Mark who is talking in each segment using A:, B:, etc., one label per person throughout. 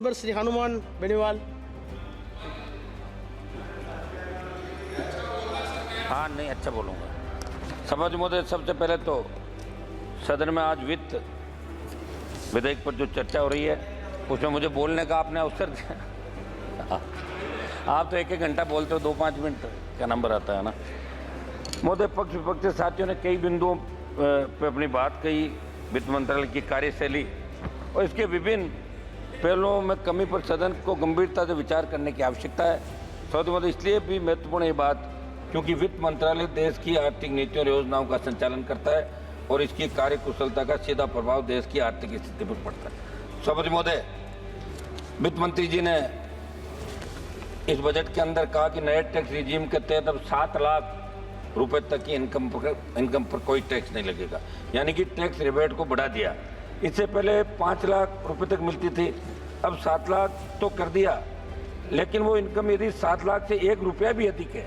A: श्री हनुमान बेनीवाल।
B: हाँ नहीं, अच्छा बोलूँगा। सभापति महोदय, सबसे पहले तो सदन में आज विधेयक पर जो चर्चा हो रही है उसमें मुझे बोलने का आपने अवसर दिया। आप तो एक घंटा बोलते हो, 2-5 मिनट का नंबर आता है ना। महोदय, पक्ष विपक्ष के साथियों ने कई बिंदुओं पर अपनी बात कही। वित्त मंत्रालय की कार्यशैली और इसके विभिन्न पहलुओं में कमी पर सदन को गंभीरता से विचार करने की आवश्यकता है। सभापति महोदय, इसलिए भी महत्वपूर्ण ये बात क्योंकि वित्त मंत्रालय देश की आर्थिक नीतियों और योजनाओं का संचालन करता है और इसकी कार्यकुशलता का सीधा प्रभाव देश की आर्थिक स्थिति पर पड़ता है। सभापति महोदय, वित्त मंत्री जी ने इस बजट के अंदर कहा कि नए टैक्स रिजीम के तहत अब 7 लाख रुपए तक की इनकम पर कोई टैक्स नहीं लगेगा, यानी कि टैक्स रिबेट को बढ़ा दिया। इससे पहले 5 लाख रुपए तक मिलती थी, अब 7 लाख तो कर दिया, लेकिन वो इनकम यदि 7 लाख से 1 रुपया भी अधिक है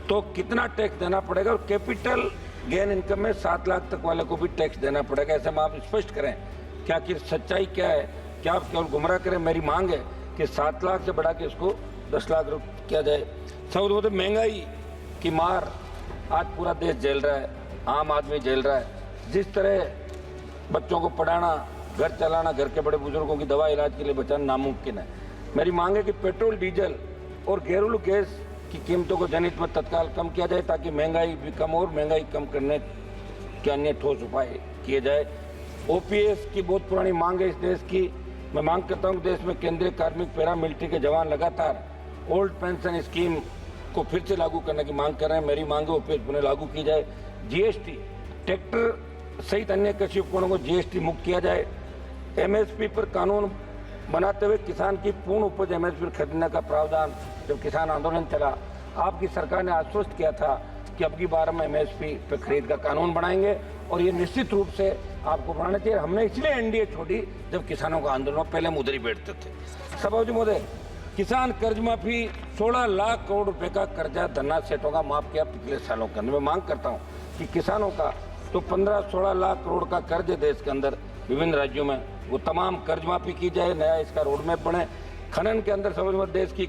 B: तो कितना टैक्स देना पड़ेगा, और कैपिटल गेन इनकम में 7 लाख तक वाले को भी टैक्स देना पड़ेगा। ऐसे में आप स्पष्ट करें क्या कि सच्चाई क्या है, क्या आप केवल गुमराह करें। मेरी मांग है कि 7 लाख से बढ़ा के इसको 10 लाख रुपये किया जाए। सब महंगाई की मार आज पूरा देश झेल रहा है, आम आदमी झेल रहा है। जिस तरह बच्चों को पढ़ाना, घर चलाना, घर के बड़े बुजुर्गों की दवा इलाज के लिए बचाना नामुमकिन है। मेरी मांग है कि पेट्रोल, डीजल और घरेलू गैस की कीमतों को जनहित में तत्काल कम किया जाए ताकि महंगाई भी कम हो और महंगाई कम करने के अन्य ठोस उपाय किए जाए। ओपीएस की बहुत पुरानी मांग है इस देश की। मैं मांग करता हूँ देश में केंद्रीय कार्मिक, पैरा मिलिट्री के जवान लगातार ओल्ड पेंशन स्कीम को फिर से लागू करने की मांग कर रहे हैं। मेरी मांग है ओपीएस पुनः लागू की जाए। जीएसटी, ट्रैक्टर सहित अन्य कृषि उपकरणों को जीएसटी मुक्त किया जाए। एमएसपी पर कानून बनाते हुए किसान की पूर्ण उपज एमएसपी पर खरीदने का प्रावधान, जब किसान आंदोलन चला आपकी सरकार ने आश्वस्त किया था कि अब की बार हम एमएसपी पर खरीद का कानून बनाएंगे और ये निश्चित रूप से आपको बनाना चाहिए। हमने इसलिए एनडीए छोड़ी जब किसानों का आंदोलन, पहले हम उधर ही बैठते थे। सभापति महोदय, किसान कर्ज माफी 16 लाख करोड़ रुपए का कर्जा धन्ना सेठों का माफ किया पिछले सालों के अंदर। मैं मांग करता हूँ कि किसानों का तो 15-16 लाख करोड़ का कर्ज है देश के अंदर विभिन्न राज्यों में, वो तमाम कर्ज माफी की जाए, नया इसका रोड मैप बने। खनन के अंदर समझ में देश की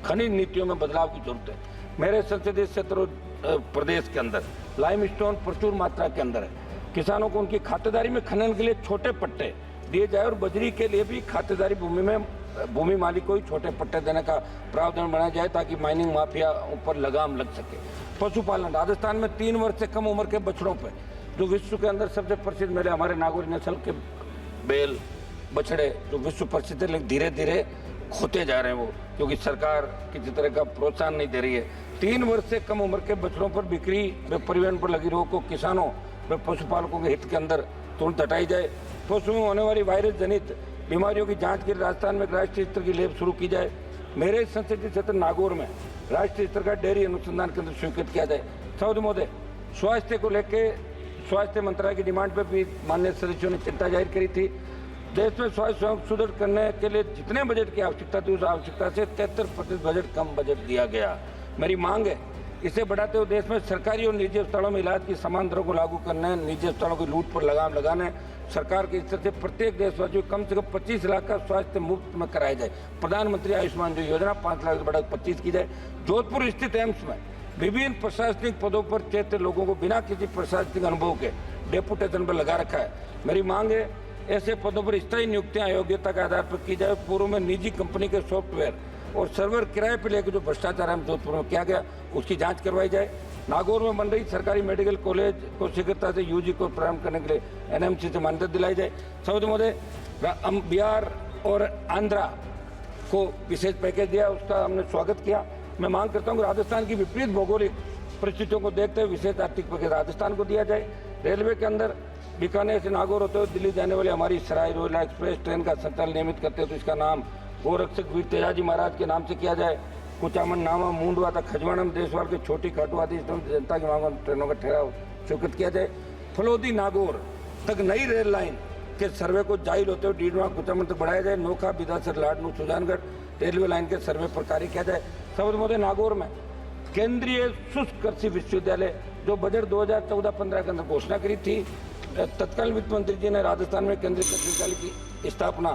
B: खनिज नीतियों में बदलाव की जरूरत है। मेरे संसदीय क्षेत्र प्रदेश के अंदर लाइमस्टोन प्रचुर मात्रा के अंदर है। किसानों को उनकी खातेदारी में खनन के लिए छोटे पट्टे दिए जाए और बजरी के लिए भी खातेदारी भूमि में भूमि मालिक को ही छोटे पट्टे देने का प्रावधान बनाया जाए ताकि माइनिंग माफिया ऊपर लगाम लग सके। पशुपालन, राजस्थान में 3 वर्ष से कम उम्र के बछड़ों पर जो विश्व के अंदर सबसे प्रसिद्ध मेरे हमारे नागौर नस्ल के बैल बछड़े जो विश्व प्रसिद्ध है, लेकिन धीरे धीरे खोते जा रहे हैं वो, क्योंकि सरकार किसी तरह का प्रोत्साहन नहीं दे रही है। 3 वर्ष से कम उम्र के बछड़ों पर बिक्री व परिवहन पर लगी रोक को किसानों व पशुपालकों के हित के अंदर तुरंत हटाई जाए। पशुओं में होने वाली वायरस जनित बीमारियों की जांच के लिए राजस्थान में राष्ट्रीय स्तर की लैब शुरू की जाए। मेरे संसदीय क्षेत्र नागौर में राष्ट्रीय स्तर का डेयरी अनुसंधान केंद्र स्वीकृत किया जाए। सभापति महोदय, स्वास्थ्य को लेकर स्वास्थ्य मंत्रालय की डिमांड पर भी माननीय सदस्यों ने चिंता जाहिर करी थी। देश में स्वास्थ्य सेवाओं को सुदृढ़ करने के लिए जितने बजट की आवश्यकता थी उस आवश्यकता से 73% बजट कम बजट दिया गया। मेरी मांग है इसे बढ़ाते हुए देश में सरकारी और निजी अस्पतालों में इलाज की समान दरों को लागू करने, निजी अस्पतालों की लूट पर लगाम लगाने, सरकार के स्तर से प्रत्येक देशवासी को कम से कम 25 लाख का स्वास्थ्य मुफ्त में कराया जाए। प्रधानमंत्री आयुष्मान योजना 5 लाख से बढ़ाकर 25 की जाए। जोधपुर स्थित एम्स में विभिन्न प्रशासनिक पदों पर चयनित लोगों को बिना किसी प्रशासनिक अनुभव के डेपुटेशन पर लगा रखा है। मेरी मांग है ऐसे पदों पर स्थायी नियुक्तियां योग्यता के आधार पर की जाए। पूर्व में निजी कंपनी के सॉफ्टवेयर और सर्वर किराए पर लेकर जो भ्रष्टाचार है जोधपुर में किया गया उसकी जांच करवाई जाए। नागौर में बन रही सरकारी मेडिकल कॉलेज को शीघ्रता से यूजी को प्रारंभ करने के लिए एनएमसी से मान्यता दिलाई जाए। सभापति महोदय, बिहार और आंध्रा को विशेष पैकेज दिया, उसका हमने स्वागत किया। मैं मांग करता हूँ कि राजस्थान की विपरीत भौगोलिक परिस्थितियों को देखते हुए विशेष आर्थिक पैकेज राजस्थान को दिया जाए। रेलवे के अंदर बीकानेर से नागौर होते हुए दिल्ली जाने वाली हमारी सराय रोहिला एक्सप्रेस ट्रेन का संचालन नियमित करते हैं तो इसका नाम गोरक्षक वीर तेजाजी महाराज के नाम से किया जाए। कुचामन, नामा, मुंडवा तक खजवाड़ा में देशवाल के छोटी खाटू आदि जनता की मांगों ट्रेनों का ठहराव स्वीकृत किया जाए। फलोदी नागौर तक नई रेल लाइन के सर्वे को जाहिर होते हुए डीडवा कुचामन तक बढ़ाया जाए। नोखा, बिदासर, लाडनू, सुजानगढ़ रेलवे लाइन के सर्वे पर कार्य किया जाए। सभापति महोदय, नागौर में केंद्रीय शुष्क कृषि विश्वविद्यालय जो बजट 2014-15 के अंदर घोषणा करी थी, तत्कालीन वित्त मंत्री जी ने राजस्थान में केंद्रीय कृषि विश्वविद्यालय की स्थापना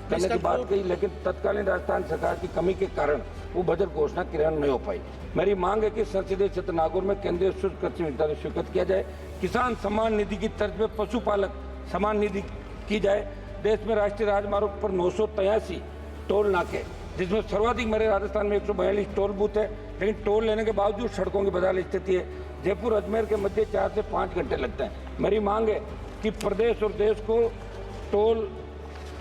B: करने की बात कही, लेकिन तत्कालीन राजस्थान सरकार की कमी के कारण वो बजट घोषणा क्रियान्वयन नहीं हो पाई। मेरी मांग है कि संसदीय क्षेत्र नागौर में केंद्रीय शुष्क कृषि विद्यालय स्वीकृत किया जाए, किसान सम्मान निधि की तर्ज पे पशुपालक सम्मान निधि की जाए। देश में राष्ट्रीय राजमार्ग पर 983 टोल नाके, जिसमें सर्वाधिक मेरे राजस्थान में 142 टोल बूथ है, लेकिन टोल लेने के बावजूद सड़कों की बदहाल स्थिति है। जयपुर अजमेर के मध्य 4 से 5 घंटे लगते हैं। मेरी मांग है कि प्रदेश और देश को टोल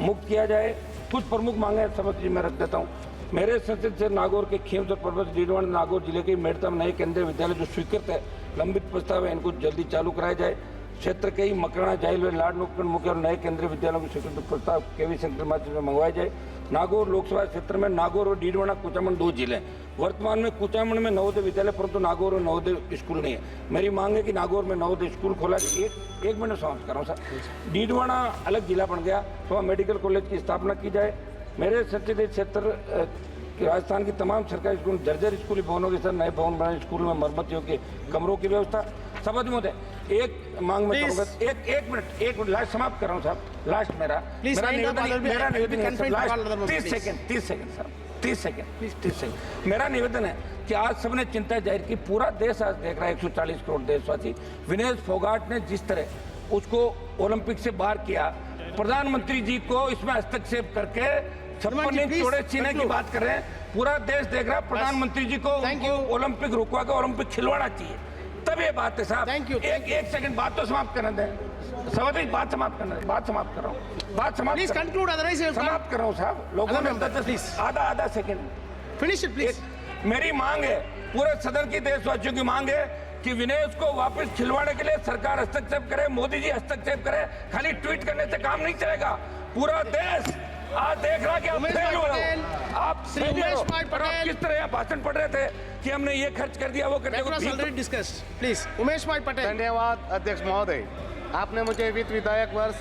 B: मुक्त किया जाए। कुछ प्रमुख मांगे समझ मैं रख देता हूँ। मेरे संसद से नागौर के खीमसर पर्वत डीडवाना नागौर जिले के मेड़ता में नए केंद्रीय विद्यालय जो स्वीकृत है, लंबित प्रस्ताव है, इनको जल्दी चालू कराया जाए। क्षेत्र के ही मकराना, जाहिल, लाड मुख्य और नए केंद्रीय विद्यालयों के स्वीकृत प्रस्ताव केवी सेंटर माध्यम से मंगवाया जाए। नागौर लोकसभा क्षेत्र में नागौर और डीडवाना कुचामन 2 जिले। वर्तमान में कुचामन में नवोदय विद्यालय, परंतु नागौर और नवोदय स्कूल नहीं है। मेरी मांग है कि नागौर में नवोदय स्कूल खोला जाए। एक मिनट समाप्त कर रहा हूँ सर। डीडवाना अलग जिला बन गया तो वहाँ मेडिकल कॉलेज की स्थापना की जाए। मेरे संसदीय क्षेत्र राजस्थान की तमाम सरकारी स्कूल, जर्जर स्कूली भवनों के साथ नए भवन बनाए, स्कूल में मरम्मत योग्य कमरों की व्यवस्था। सभापति महोदय, एक मांग में करूंगा, एक मिनट लास्ट समाप्त कर रहा हूँ साहब, लास्ट मेरा निवेदन है, 30 सेकंड मेरा निवेदन है कि आज सबने चिंता जाहिर की, पूरा देश आज देख रहा है, 140 करोड़ देशवासी। विनेश फोगाट ने जिस तरह उसको ओलंपिक से बाहर किया, प्रधानमंत्री जी को इसमें हस्तक्षेप करके 56 इंच चौड़े सीने की बात कर रहे हैं। पूरा देश देख रहा है, प्रधानमंत्री जी को ओलंपिक रुकवा के ओलंपिक खिलवाना चाहिए, तब ये बात है साहब। एक सेकंड बात तो समाप्त करने दें सभापति, बात समाप्त करना, बात समाप्त कर रहा हूँ, बात समाप्त कंक्लूड, अदरवाइज समाप्त कर रहा हूँ साहब। लोगों ने आधा सेकंड फिनिश इट प्लीज। मेरी मांग है, पूरे सदन की देशवासियों की मांग है कि विनेश को वापस खिलवाने के लिए सरकार हस्तक्षेप करे, मोदी जी हस्तक्षेप करे। खाली ट्वीट करने से काम नहीं चलेगा। पूरा देश आज देख रहा कि आप किस तरह भाषण पढ़ रहे थे कि हमने ये खर्च कर दिया, वो कर दिया।
A: प्लीज उमेश भाई पटेल।
C: धन्यवाद अध्यक्ष महोदय, आपने मुझे वित्त विधायक वर्ष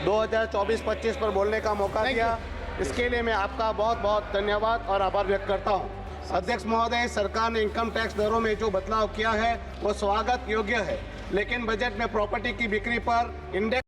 C: 2024-25 पर बोलने का मौका दिया, इसके लिए मैं आपका बहुत बहुत धन्यवाद और आभार व्यक्त करता हूं। अध्यक्ष महोदय, सरकार ने इनकम टैक्स दरों में जो बदलाव किया है वो स्वागत योग्य है, लेकिन बजट में प्रॉपर्टी की बिक्री पर इंडेक्स